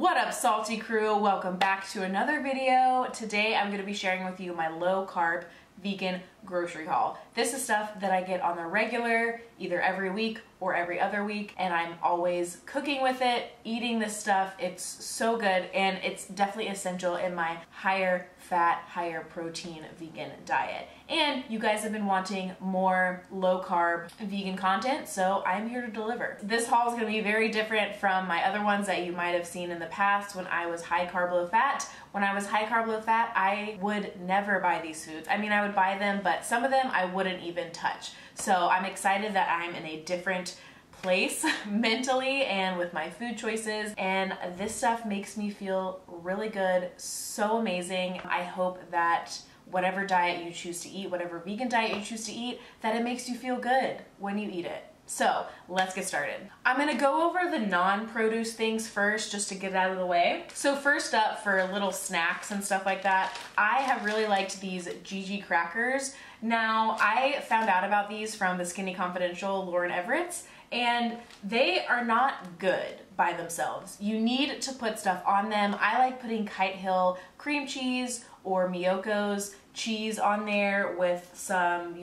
What up, salty crew? Welcome back to another video. Today I'm going to be sharing with you my low carb vegan grocery haul. This is stuff that I get on the regular, either every week or every other week, and I'm always cooking with it, eating this stuff. It's so good, and it's definitely essential in my higher fat, higher protein vegan diet. And you guys have been wanting more low carb vegan content, so I'm here to deliver. This haul is going to be very different from my other ones that you might have seen in the past when I was high carb, low fat. When I was high carb, low fat, I would never buy these foods. I mean, I would buy them, but some of them I wouldn't even touch. So I'm excited that I'm in a different place mentally and with my food choices, and this stuff makes me feel really good, so amazing. I hope that whatever diet you choose to eat, whatever vegan diet you choose to eat, that it makes you feel good when you eat it. So let's get started. I'm gonna go over the non-produce things first just to get it out of the way. So first up, for little snacks and stuff like that, I have really liked these GG crackers. Now, I found out about these from the Skinny Confidential Lauren Everett's, and they are not good by themselves. You need to put stuff on them. I like putting Kite Hill cream cheese or Miyoko's cheese on there with some,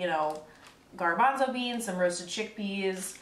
garbanzo beans, some roasted chickpeas,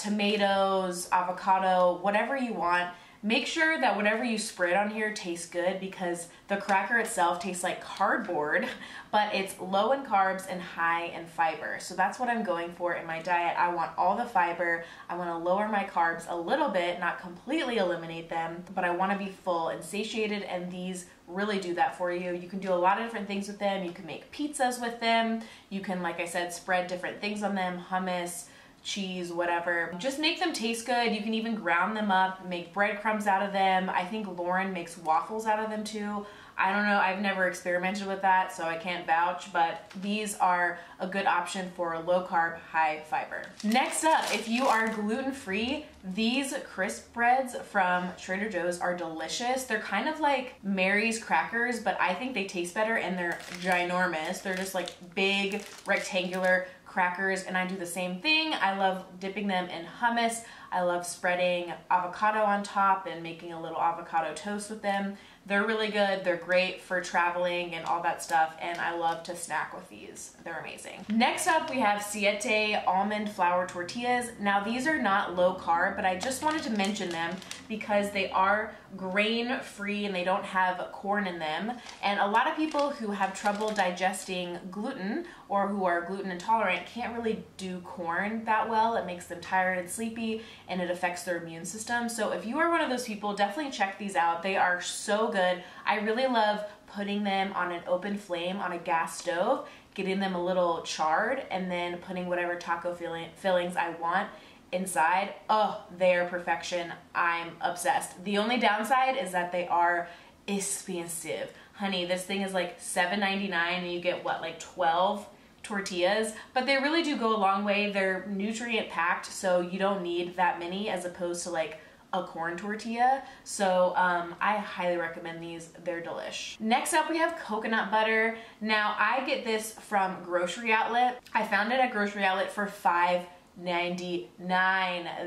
tomatoes, avocado, whatever you want. Make sure that whatever you spread on here tastes good, because the cracker itself tastes like cardboard, but it's low in carbs and high in fiber. So that's what I'm going for in my diet. I want all the fiber. I want to lower my carbs a little bit, not completely eliminate them, but I want to be full and satiated, and these really do that for you. You can do a lot of different things with them. You can make pizzas with them. You can, like I said, spread different things on them, hummus, cheese, whatever. Just make them taste good. You can even ground them up, make breadcrumbs out of them. I think Lauren makes waffles out of them too. I don't know, I've never experimented with that, so I can't vouch, but these are a good option for low carb, high fiber. Next up, if you are gluten-free, these crisp breads from Trader Joe's are delicious. They're kind of like Mary's crackers, but I think they taste better, and they're ginormous. They're just like big, rectangular crackers, and I do the same thing. I love dipping them in hummus. I love spreading avocado on top and making a little avocado toast with them. They're really good. They're great for traveling and all that stuff, and I love to snack with these. They're amazing. Next up, we have Siete almond flour tortillas. Now, these are not low carb, but I just wanted to mention them because they are grain-free and they don't have corn in them. And a lot of people who have trouble digesting gluten or who are gluten intolerant can't really do corn that well. It makes them tired and sleepy, and it affects their immune system. So if you are one of those people, definitely check these out. They are so good. I really love putting them on an open flame on a gas stove, getting them a little charred, and then putting whatever taco fillings I want inside. Oh, they're perfection. I'm obsessed. The only downside is that they are expensive. Honey, this thing is like $7.99 and you get what, like 12 tortillas, but they really do go a long way. They're nutrient packed, so you don't need that many as opposed to like a corn tortilla. So I highly recommend these. They're delish. Next up, we have coconut butter. Now, I get this from Grocery Outlet. I found it at Grocery Outlet for $5.99.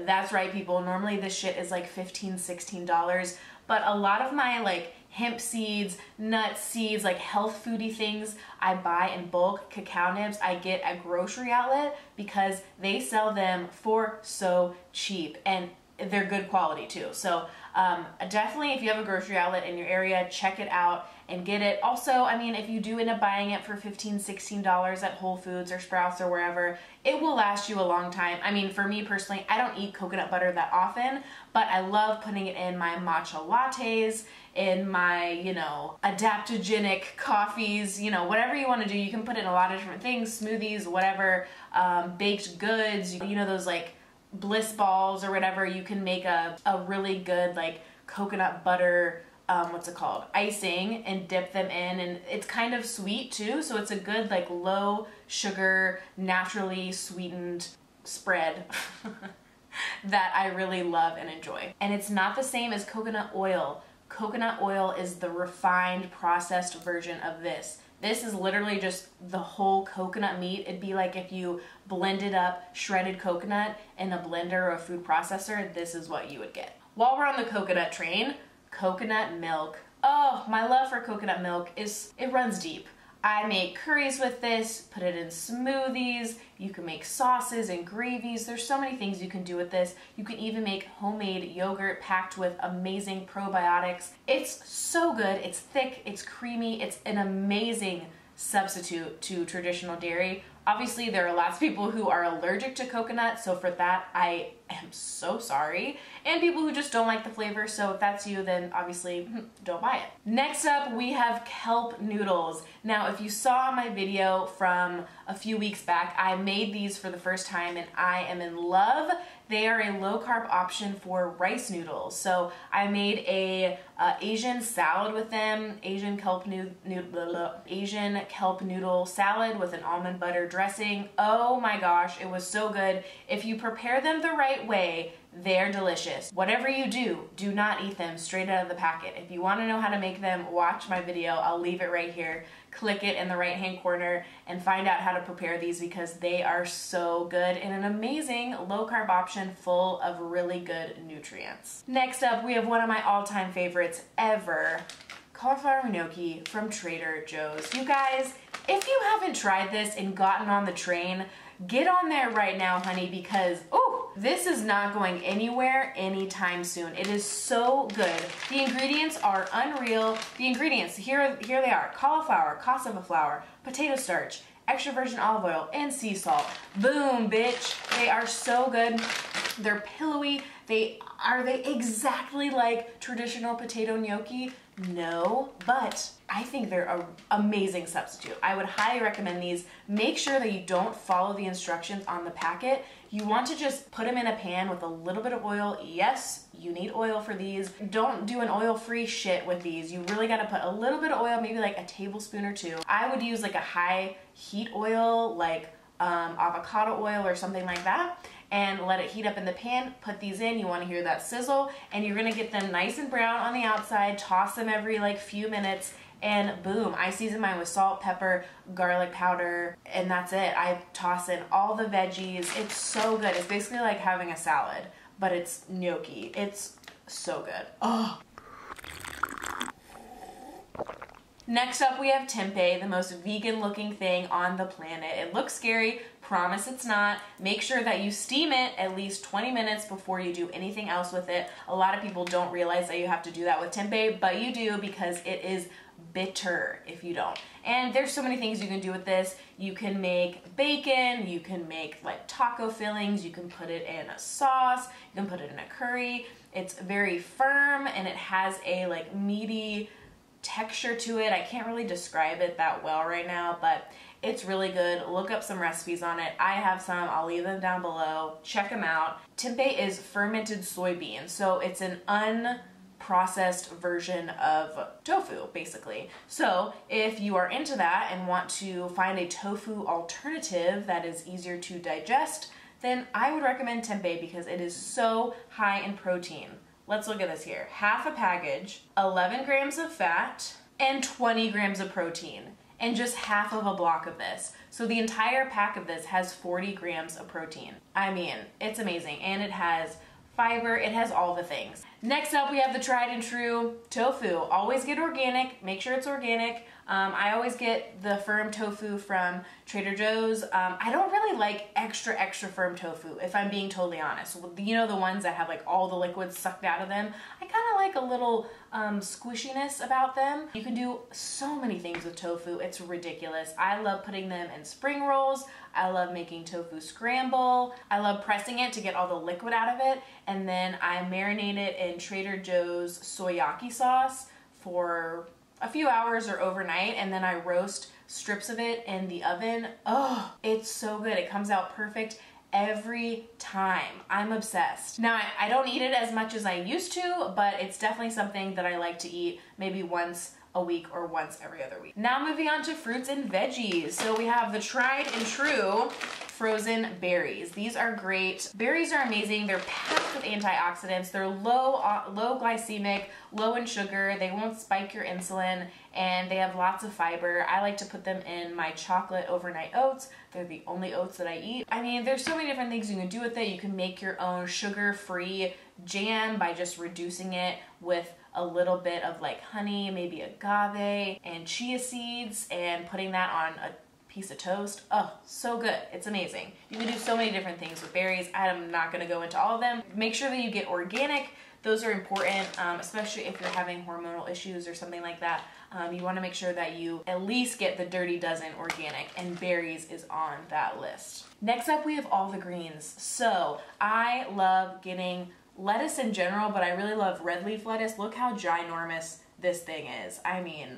That's right, people. Normally this shit is like $15, $16, but a lot of my like hemp seeds, nut seeds, like health foodie things I buy in bulk, cacao nibs, I get at Grocery Outlet because they sell them for so cheap, and they're good quality too. So definitely, if you have a Grocery Outlet in your area, check it out and get it. Also, I mean, if you do end up buying it for $15, $16 at Whole Foods or Sprouts or wherever, it will last you a long time. I mean, for me personally, I don't eat coconut butter that often, but I love putting it in my matcha lattes, in my, adaptogenic coffees, whatever you want to do. You can put it in a lot of different things, smoothies, whatever, baked goods, those like bliss balls or whatever. You can make a really good like coconut butter icing and dip them in, and it's kind of sweet too, so it's a good like low sugar, naturally sweetened spread that I really love and enjoy. And it's not the same as coconut oil. Coconut oil is the refined, processed version of this. This is literally just the whole coconut meat. It'd be like if you blended up shredded coconut in a blender or a food processor, this is what you would get. While we're on the coconut train, coconut milk. Oh, my love for coconut milk it runs deep. I make curries with this, put it in smoothies, you can make sauces and gravies. There's so many things you can do with this. You can even make homemade yogurt packed with amazing probiotics. It's so good, it's thick, it's creamy, it's an amazing substitute to traditional dairy. Obviously, there are lots of people who are allergic to coconut, so for that, I am so sorry. And people who just don't like the flavor, so if that's you, then obviously don't buy it. Next up, we have kelp noodles. Now, if you saw my video from a few weeks back, I made these for the first time and I am in love. They are a low-carb option for rice noodles. So I made a Asian salad with them, Asian kelp noodle salad with an almond butter dressing. Oh my gosh, it was so good. If you prepare them the right way, they're delicious. Whatever you do, do not eat them straight out of the packet. If you want to know how to make them, watch my video. I'll leave it right here. Click it in the right-hand corner and find out how to prepare these because they are so good and an amazing low-carb option full of really good nutrients. Next up, we have one of my all-time favorites ever, cauliflower gnocchi from Trader Joe's. You guys, if you haven't tried this and gotten on the train, get on there right now, honey, because, oh, this is not going anywhere anytime soon. It is so good. The ingredients are unreal. The ingredients, here they are: cauliflower, cassava flour, potato starch, extra virgin olive oil, and sea salt. Boom, bitch. They are so good. They're pillowy. Are they exactly like traditional potato gnocchi? No, but I think they're an amazing substitute. I would highly recommend these. Make sure that you don't follow the instructions on the packet. You want to just put them in a pan with a little bit of oil. Yes, you need oil for these. Don't do an oil-free shit with these. You really gotta put a little bit of oil, maybe like a tablespoon or two. I would use like a high heat oil, like avocado oil or something like that, and let it heat up in the pan. Put these in. You want to hear that sizzle, and you're gonna get them nice and brown on the outside. Toss them every like few minutes, and boom, I season mine with salt, pepper, garlic powder, and that's it. I toss in all the veggies. It's so good. It's basically like having a salad, but it's gnocchi. It's so good. Oh. Next up, we have tempeh, the most vegan looking thing on the planet. It looks scary, promise it's not. Make sure that you steam it at least 20 minutes before you do anything else with it. A lot of people don't realize that you have to do that with tempeh, but you do because it is bitter if you don't. And there's so many things you can do with this. You can make bacon, you can make like taco fillings, you can put it in a sauce, you can put it in a curry. It's very firm and it has a like meaty texture to it. I can't really describe it that well right now, but it's really good. Look up some recipes on it. I have some. I'll leave them down below. Check them out. Tempeh is fermented soybean, so it's an unprocessed version of tofu, basically. So if you are into that and want to find a tofu alternative that is easier to digest, then I would recommend tempeh because it is so high in protein. Let's look at this here. Half a package, 11 grams of fat, and 20 grams of protein, and just half of a block of this. So the entire pack of this has 40 grams of protein. I mean, it's amazing. And it has fiber, it has all the things. Next up, we have the tried and true tofu. Always get organic, make sure it's organic. I always get the firm tofu from Trader Joe's. I don't really like extra firm tofu, if I'm being totally honest. You know, the ones that have like all the liquids sucked out of them? I kind of like a little squishiness about them. You can do so many things with tofu. It's ridiculous. I love putting them in spring rolls. I love making tofu scramble. I love pressing it to get all the liquid out of it. And then I marinate it in Trader Joe's soyaki sauce for a few hours or overnight, and then I roast strips of it in the oven. Oh, it's so good. It comes out perfect every time. I'm obsessed. Now, I don't eat it as much as I used to, but it's definitely something that I like to eat maybe once a week or once every other week. Now moving on to fruits and veggies. So we have the tried and true frozen berries. These are great. Berries are amazing. They're packed with antioxidants. They're low glycemic, low in sugar. They won't spike your insulin, and they have lots of fiber. I like to put them in my chocolate overnight oats. They're the only oats that I eat. I mean, there's so many different things you can do with it. You can make your own sugar-free jam by just reducing it with a little bit of like honey, maybe agave and chia seeds, and putting that on a piece of toast. Oh, so good. It's amazing. You can do so many different things with berries. I'm not going to go into all of them. Make sure that you get organic. Those are important, especially if you're having hormonal issues or something like that. You want to make sure that you at least get the Dirty Dozen organic, and berries is on that list. Next up, we have all the greens. So I love getting lettuce in general, but I really love red leaf lettuce. Look how ginormous this thing is. I mean,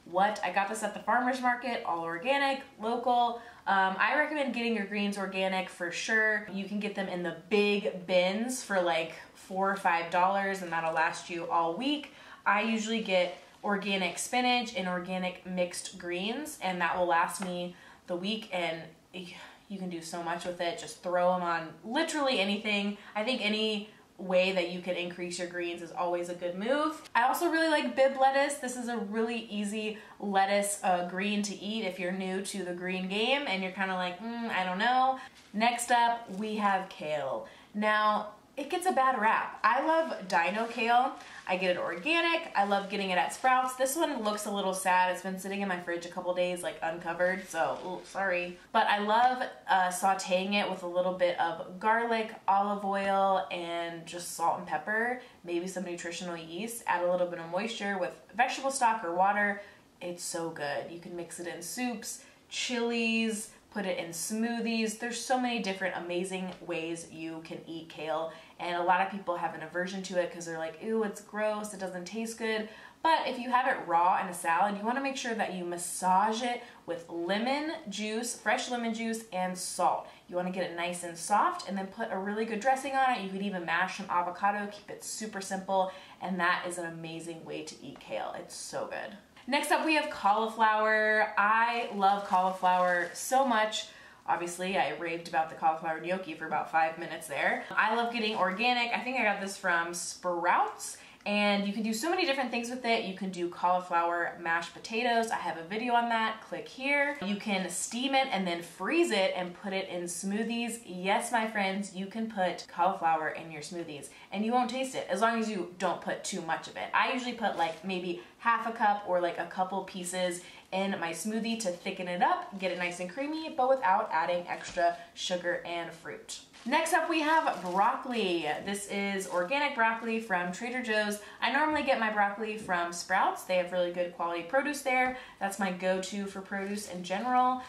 what? I got this at the farmer's market, all organic, local. I recommend getting your greens organic for sure. You can get them in the big bins for like $4 or $5, and that'll last you all week. I usually get organic spinach and organic mixed greens, and that will last me the week, and you can do so much with it. Just throw them on literally anything. I think any way that you can increase your greens is always a good move. I also really like Bib lettuce. This is a really easy lettuce green to eat if you're new to the green game and you're kind of like, I don't know. Next up, we have kale. Now, it gets a bad rap. I love dino kale. I get it organic. I love getting it at Sprouts. This one looks a little sad. It's been sitting in my fridge a couple days, like uncovered, so sorry. But I love sauteing it with a little bit of garlic, olive oil, and just salt and pepper, maybe some nutritional yeast. Add a little bit of moisture with vegetable stock or water. It's so good. You can mix it in soups, chilies, put it in smoothies. There's so many different amazing ways you can eat kale, and a lot of people have an aversion to it because they're like, ew, it's gross, it doesn't taste good. But if you have it raw in a salad, you want to make sure that you massage it with lemon juice, fresh lemon juice, and salt. You want to get it nice and soft, and then put a really good dressing on it. You could even mash some avocado, keep it super simple, and that is an amazing way to eat kale. It's so good. Next up, we have cauliflower. I love cauliflower so much. Obviously, I raved about the cauliflower gnocchi for about 5 minutes there. I love getting organic. I think I got this from Sprouts. And you can do so many different things with it. You can do cauliflower mashed potatoes. I have a video on that. Click here. You can steam it and then freeze it and put it in smoothies. Yes, my friends, you can put cauliflower in your smoothies and you won't taste it as long as you don't put too much of it. I usually put like maybe half a cup or like a couple pieces in my smoothie to thicken it up, get it nice and creamy, but without adding extra sugar and fruit. Next up, we have broccoli. This is organic broccoli from Trader Joe's. I normally get my broccoli from Sprouts. They have really good quality produce there. That's my go-to for produce in general.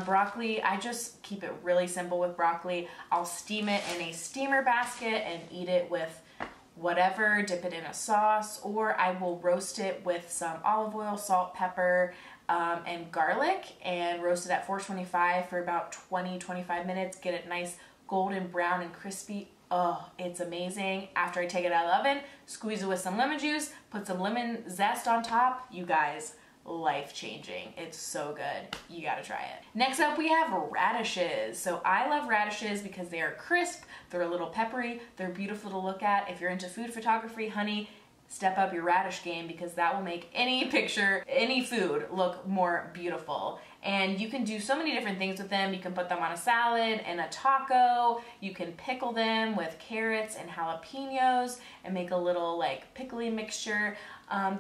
Broccoli, I just keep it really simple with broccoli. I'll steam it in a steamer basket and eat it with whatever, dip it in a sauce, or I will roast it with some olive oil, salt, pepper, and garlic, and roast it at 425 for about 20-25 minutes. Get it nice golden brown and crispy. Oh, it's amazing. After I take it out of the oven, squeeze it with some lemon juice, put some lemon zest on top. You guys, life-changing. It's so good. You gotta try it. Next up, we have radishes. So I love radishes because they are crisp, they're a little peppery, they're beautiful to look at. If you're into food photography, honey, step up your radish game because that will make any picture, any food look more beautiful. And you can do so many different things with them. You can put them on a salad and a taco. You can pickle them with carrots and jalapenos and make a little like pickly mixture.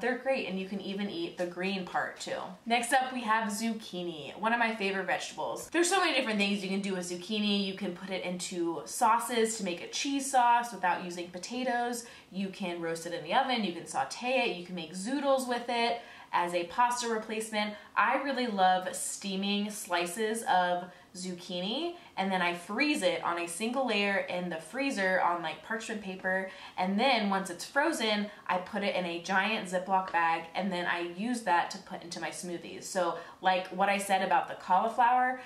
They're great, and you can even eat the green part too. Next up, we have zucchini, one of my favorite vegetables. There's so many different things you can do with zucchini. You can put it into sauces to make a cheese sauce without using potatoes. You can roast it in the oven. You can saute it. You can make zoodles with it as a pasta replacement. I really love steaming slices of zucchini, and then I freeze it on a single layer in the freezer on like parchment paper, and then once it's frozen, I put it in a giant Ziploc bag, and then I use that to put into my smoothies. So like what I said about the cauliflower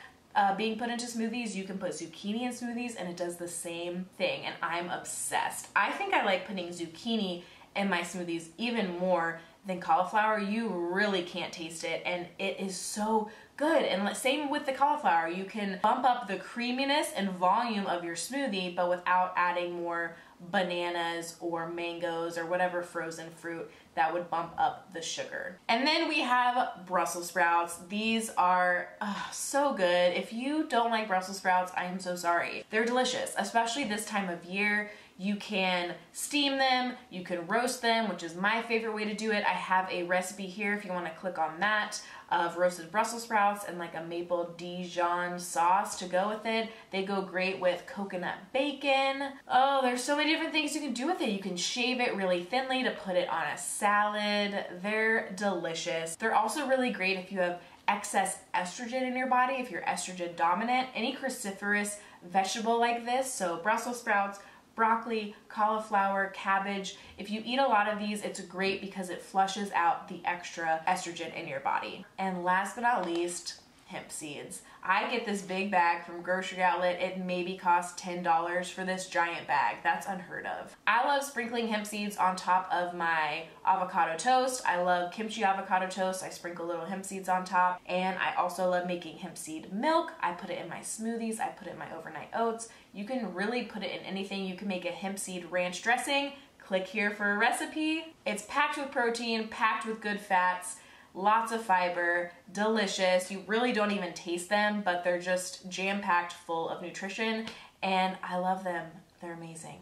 being put into smoothies, you can put zucchini in smoothies and it does the same thing, and I'm obsessed. I think I like putting zucchini in my smoothies even more than cauliflower. You really can't taste it, and it is so good. And same with the cauliflower. You can bump up the creaminess and volume of your smoothie, but without adding more bananas or mangoes or whatever frozen fruit that would bump up the sugar. And then we have Brussels sprouts. These are so good. If you don't like Brussels sprouts, I am so sorry. They're delicious, especially this time of year. You can steam them, you can roast them, which is my favorite way to do it. I have a recipe here if you want to click on that, of roasted Brussels sprouts and like a maple Dijon sauce to go with it. They go great with coconut bacon. Oh, there's so many different things you can do with it. You can shave it really thinly to put it on a salad. They're delicious. They're also really great if you have excess estrogen in your body, if you're estrogen dominant. Any cruciferous vegetable like this, so Brussels sprouts, broccoli, cauliflower, cabbage. If you eat a lot of these, it's great because it flushes out the extra estrogen in your body. And last but not least, hemp seeds. I get this big bag from Grocery Outlet. It maybe costs $10 for this giant bag. That's unheard of. I love sprinkling hemp seeds on top of my avocado toast. I love kimchi avocado toast. I sprinkle little hemp seeds on top. And I also love making hemp seed milk. I put it in my smoothies. I put it in my overnight oats. You can really put it in anything. You can make a hemp seed ranch dressing. Click here for a recipe. It's packed with protein, packed with good fats, lots of fiber, delicious. You really don't even taste them, but they're just jam-packed full of nutrition, and I love them. They're amazing.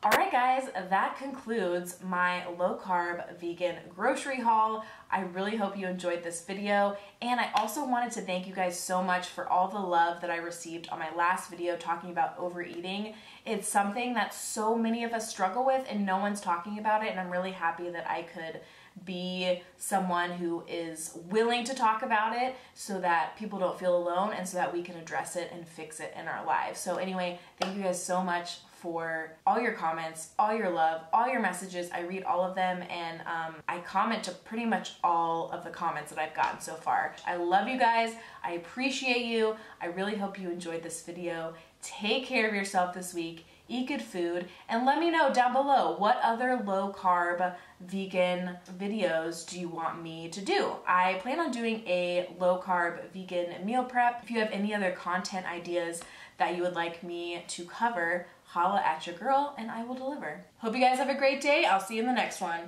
Alright guys, that concludes my low-carb vegan grocery haul. I really hope you enjoyed this video, and I also wanted to thank you guys so much for all the love that I received on my last video talking about overeating. It's something that so many of us struggle with and no one's talking about it, and I'm really happy that I could be someone who is willing to talk about it so that people don't feel alone and so that we can address it and fix it in our lives. So anyway, thank you guys so much for all your comments, all your love, all your messages. I read all of them, and I comment to pretty much all of the comments that I've gotten so far. I love you guys. I appreciate you. I really hope you enjoyed this video. Take care of yourself this week. Eat good food, and let me know down below what other low-carb vegan videos do you want me to do. I plan on doing a low-carb vegan meal prep. If you have any other content ideas that you would like me to cover, holla at your girl and I will deliver. Hope you guys have a great day. I'll see you in the next one.